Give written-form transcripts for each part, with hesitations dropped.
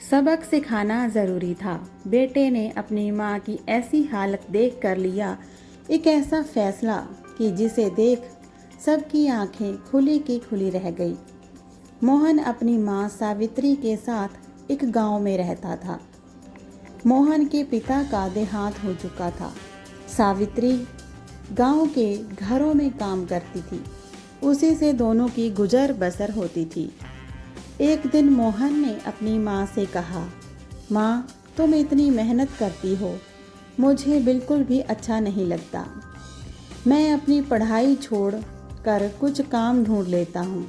सबक सिखाना ज़रूरी था। बेटे ने अपनी माँ की ऐसी हालत देख कर लिया एक ऐसा फैसला कि जिसे देख सबकी आंखें खुली की खुली रह गई। मोहन अपनी माँ सावित्री के साथ एक गांव में रहता था। मोहन के पिता का देहांत हो चुका था। सावित्री गांव के घरों में काम करती थी। उसी से दोनों की गुजर बसर होती थी। एक दिन मोहन ने अपनी माँ से कहा, माँ, तुम इतनी मेहनत करती हो, मुझे बिल्कुल भी अच्छा नहीं लगता। मैं अपनी पढ़ाई छोड़ कर कुछ काम ढूंढ लेता हूँ।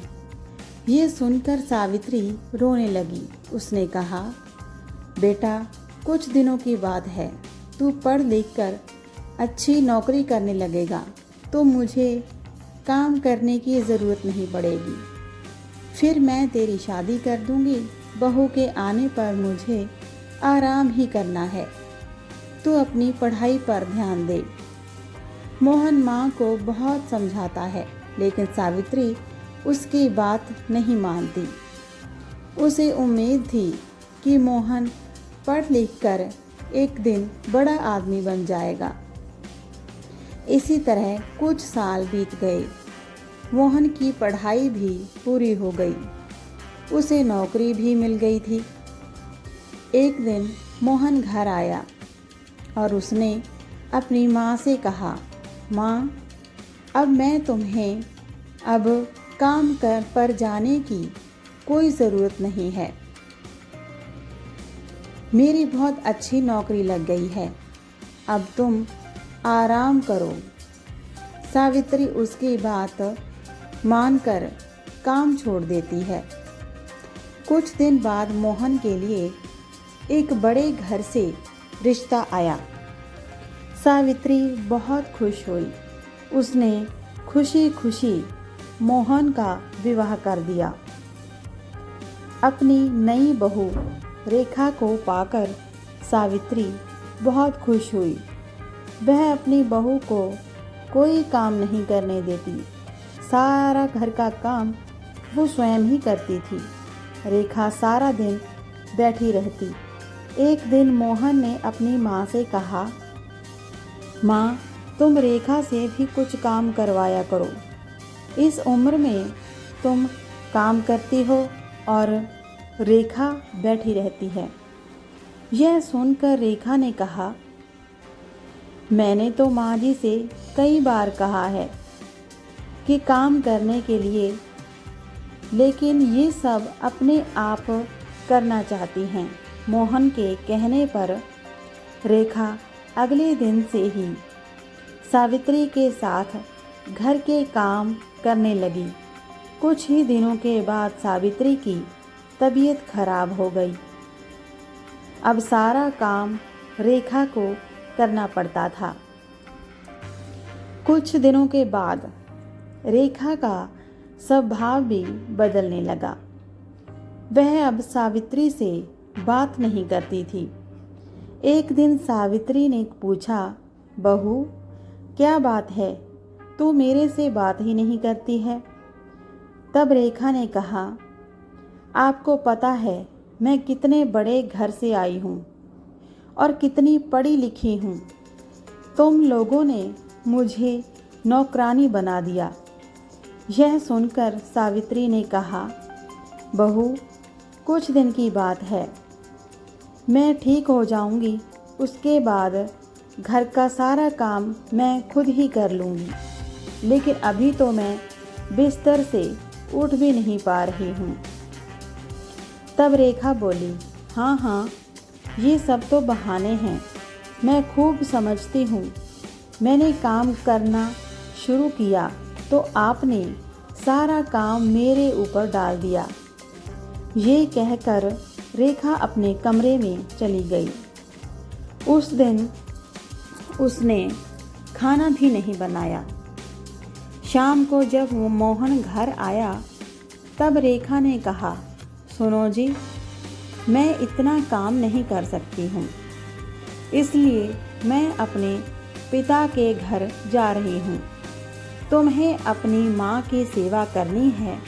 ये सुनकर सावित्री रोने लगी। उसने कहा, बेटा, कुछ दिनों की बात है, तू पढ़ लिख कर अच्छी नौकरी करने लगेगा तो मुझे काम करने की ज़रूरत नहीं पड़ेगी। फिर मैं तेरी शादी कर दूंगी। बहू के आने पर मुझे आराम ही करना है। तू अपनी पढ़ाई पर ध्यान दे। मोहन माँ को बहुत समझाता है, लेकिन सावित्री उसकी बात नहीं मानती। उसे उम्मीद थी कि मोहन पढ़ लिख कर एक दिन बड़ा आदमी बन जाएगा। इसी तरह कुछ साल बीत गए। मोहन की पढ़ाई भी पूरी हो गई। उसे नौकरी भी मिल गई थी। एक दिन मोहन घर आया और उसने अपनी माँ से कहा, माँ, अब मैं तुम्हें अब काम पर जाने की कोई ज़रूरत नहीं है। मेरी बहुत अच्छी नौकरी लग गई है। अब तुम आराम करो। सावित्री उसकी बात मानकर काम छोड़ देती है। कुछ दिन बाद मोहन के लिए एक बड़े घर से रिश्ता आया। सावित्री बहुत खुश हुई। उसने खुशी खुशी मोहन का विवाह कर दिया। अपनी नई बहू रेखा को पाकर सावित्री बहुत खुश हुई। वह अपनी बहू को कोई काम नहीं करने देती। सारा घर का काम वो स्वयं ही करती थी। रेखा सारा दिन बैठी रहती। एक दिन मोहन ने अपनी माँ से कहा, माँ, तुम रेखा से भी कुछ काम करवाया करो। इस उम्र में तुम काम करती हो और रेखा बैठी रहती है। यह सुनकर रेखा ने कहा, मैंने तो माँ जी से कई बार कहा है कि काम करने के लिए, लेकिन ये सब अपने आप करना चाहती हैं। मोहन के कहने पर रेखा अगले दिन से ही सावित्री के साथ घर के काम करने लगी। कुछ ही दिनों के बाद सावित्री की तबीयत खराब हो गई। अब सारा काम रेखा को करना पड़ता था। कुछ दिनों के बाद रेखा का स्वभाव भी बदलने लगा। वह अब सावित्री से बात नहीं करती थी। एक दिन सावित्री ने पूछा, बहू, क्या बात है, तू मेरे से बात ही नहीं करती है? तब रेखा ने कहा, आपको पता है मैं कितने बड़े घर से आई हूँ और कितनी पढ़ी लिखी हूँ। तुम लोगों ने मुझे नौकरानी बना दिया। यह सुनकर सावित्री ने कहा, बहू, कुछ दिन की बात है, मैं ठीक हो जाऊंगी। उसके बाद घर का सारा काम मैं खुद ही कर लूँगी। लेकिन अभी तो मैं बिस्तर से उठ भी नहीं पा रही हूँ। तब रेखा बोली, हाँ हाँ, ये सब तो बहाने हैं। मैं खूब समझती हूँ। मैंने काम करना शुरू किया तो आपने सारा काम मेरे ऊपर डाल दिया। ये कहकर रेखा अपने कमरे में चली गई। उस दिन उसने खाना भी नहीं बनाया। शाम को जब मोहन घर आया तब रेखा ने कहा, सुनो जी, मैं इतना काम नहीं कर सकती हूँ, इसलिए मैं अपने पिता के घर जा रही हूँ। तुम्हें अपनी माँ की सेवा करनी है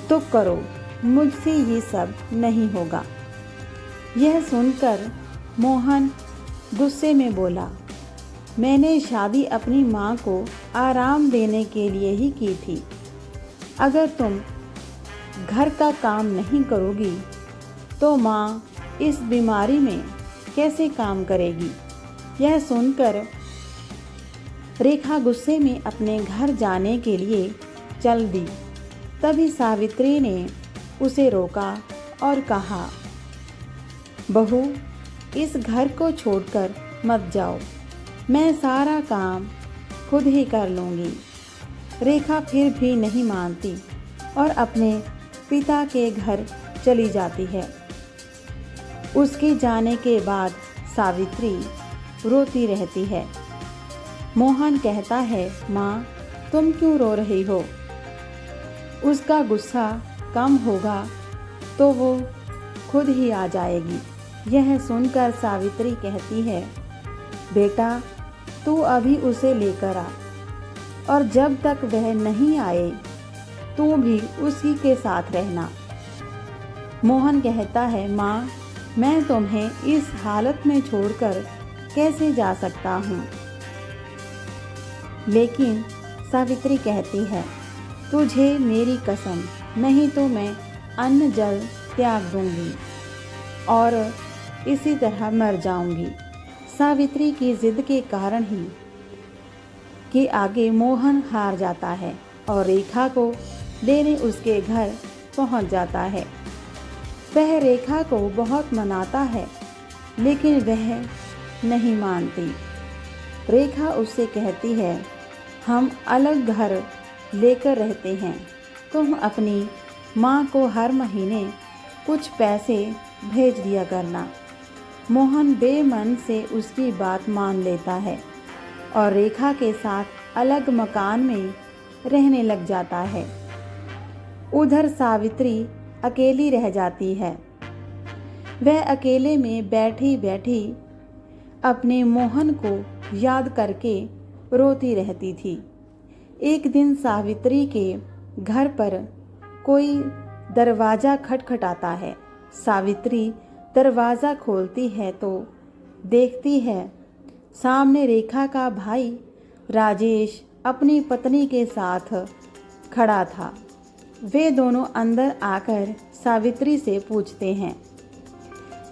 तो करो, मुझसे ये सब नहीं होगा। यह सुनकर मोहन गुस्से में बोला, मैंने शादी अपनी माँ को आराम देने के लिए ही की थी। अगर तुम घर का काम नहीं करोगी तो माँ इस बीमारी में कैसे काम करेगी। यह सुनकर रेखा गुस्से में अपने घर जाने के लिए चल दी। तभी सावित्री ने उसे रोका और कहा, बहू, इस घर को छोड़कर मत जाओ, मैं सारा काम खुद ही कर लूँगी। रेखा फिर भी नहीं मानती और अपने पिता के घर चली जाती है। उसके जाने के बाद सावित्री रोती रहती है। मोहन कहता है, माँ, तुम क्यों रो रही हो? उसका गुस्सा कम होगा तो वो खुद ही आ जाएगी। यह सुनकर सावित्री कहती है, बेटा, तू अभी उसे लेकर आ और जब तक वह नहीं आए तू भी उसी के साथ रहना। मोहन कहता है, माँ, मैं तुम्हें इस हालत में छोड़कर कैसे जा सकता हूँ? लेकिन सावित्री कहती है, तुझे मेरी कसम, नहीं तो मैं अन्न जल त्याग दूंगी और इसी तरह मर जाऊंगी। सावित्री की जिद के कारण ही के आगे मोहन हार जाता है और रेखा को लेने उसके घर पहुंच जाता है। वह रेखा को बहुत मनाता है लेकिन वह नहीं मानती। रेखा उससे कहती है, हम अलग घर लेकर रहते हैं, तुम अपनी माँ को हर महीने कुछ पैसे भेज दिया करना। मोहन बेमन से उसकी बात मान लेता है और रेखा के साथ अलग मकान में रहने लग जाता है। उधर सावित्री अकेली रह जाती है। वह अकेले में बैठी बैठी अपने मोहन को याद करके रोती रहती थी। एक दिन सावित्री के घर पर कोई दरवाज़ा खटखटाता है। सावित्री दरवाज़ा खोलती है तो देखती है सामने रेखा का भाई राजेश अपनी पत्नी के साथ खड़ा था। वे दोनों अंदर आकर सावित्री से पूछते हैं,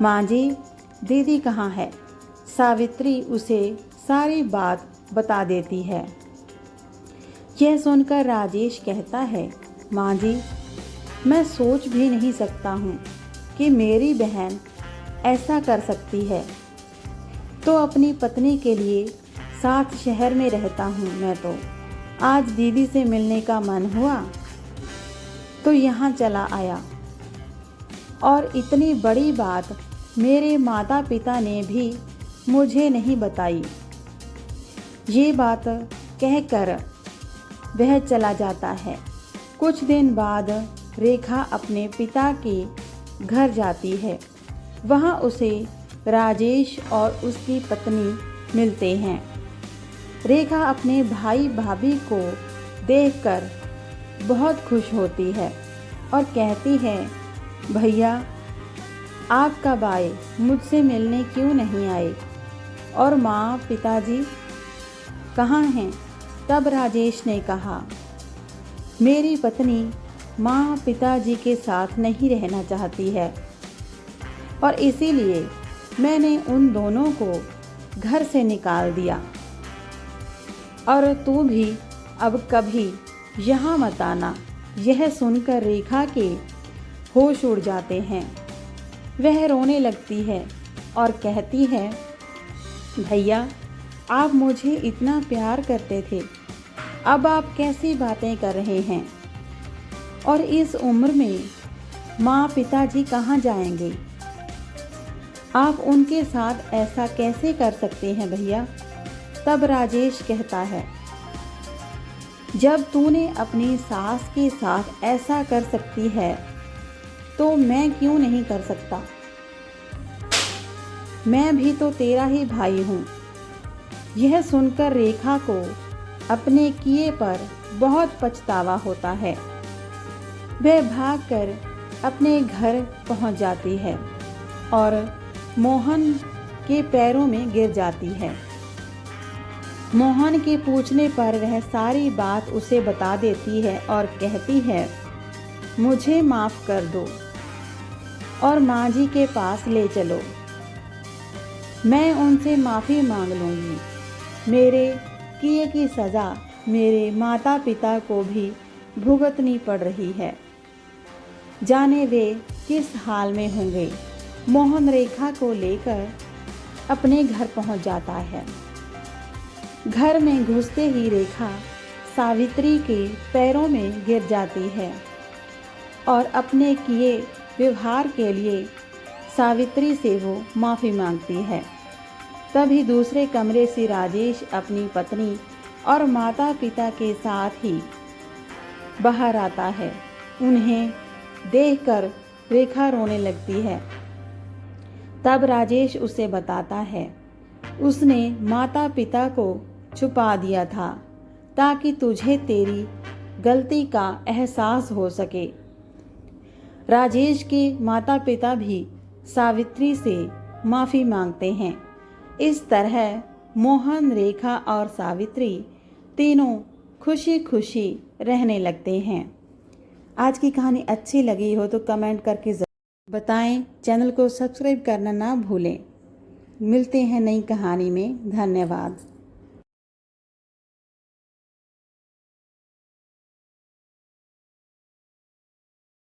माँ जी, दीदी कहाँ है? सावित्री उसे सारी बात बता देती है। यह सुनकर राजेश कहता है, माँ जी, मैं सोच भी नहीं सकता हूँ कि मेरी बहन ऐसा कर सकती है। तो अपनी पत्नी के लिए साथ शहर में रहता हूँ मैं, तो आज दीदी से मिलने का मन हुआ तो यहाँ चला आया और इतनी बड़ी बात मेरे माता पिता ने भी मुझे नहीं बताई। ये बात कहकर वह चला जाता है। कुछ दिन बाद रेखा अपने पिता के घर जाती है। वहाँ उसे राजेश और उसकी पत्नी मिलते हैं। रेखा अपने भाई भाभी को देखकर बहुत खुश होती है और कहती है, भैया, आप कब आए? मुझसे मिलने क्यों नहीं आए? और माँ पिताजी कहाँ हैं? तब राजेश ने कहा, मेरी पत्नी माँ पिताजी के साथ नहीं रहना चाहती है और इसीलिए मैंने उन दोनों को घर से निकाल दिया और तू भी अब कभी यहाँ मत आना। यह सुनकर रेखा के होश उड़ जाते हैं। वह रोने लगती है और कहती है, भैया, आप मुझे इतना प्यार करते थे, अब आप कैसी बातें कर रहे हैं? और इस उम्र में माँ पिताजी कहाँ जाएंगे? आप उनके साथ ऐसा कैसे कर सकते हैं भैया? तब राजेश कहता है, जब तूने अपनी सास के साथ ऐसा कर सकती है तो मैं क्यों नहीं कर सकता? मैं भी तो तेरा ही भाई हूँ। यह सुनकर रेखा को अपने किए पर बहुत पछतावा होता है। वह भागकर अपने घर पहुँच जाती है और मोहन के पैरों में गिर जाती है। मोहन के पूछने पर वह सारी बात उसे बता देती है और कहती है, मुझे माफ़ कर दो और माँ जी के पास ले चलो। मैं उनसे माफ़ी मांग लूँगी। मेरे किए की सज़ा मेरे माता पिता को भी भुगतनी पड़ रही है। जाने वे किस हाल में होंगे। मोहन रेखा को लेकर अपने घर पहुंच जाता है। घर में घुसते ही रेखा सावित्री के पैरों में गिर जाती है और अपने किए व्यवहार के लिए सावित्री से वो माफ़ी मांगती है। तभी दूसरे कमरे से राजेश अपनी पत्नी और माता पिता के साथ ही बाहर आता है। उन्हें देखकर रेखा रोने लगती है। तब राजेश उसे बताता है, उसने माता पिता को छुपा दिया था ताकि तुझे तेरी गलती का एहसास हो सके। राजेश के माता पिता भी सावित्री से माफ़ी मांगते हैं। इस तरह मोहन, रेखा और सावित्री तीनों खुशी खुशी रहने लगते हैं। आज की कहानी अच्छी लगी हो तो कमेंट करके ज़रूर बताएं। चैनल को सब्सक्राइब करना ना भूलें। मिलते हैं नई कहानी में। धन्यवाद।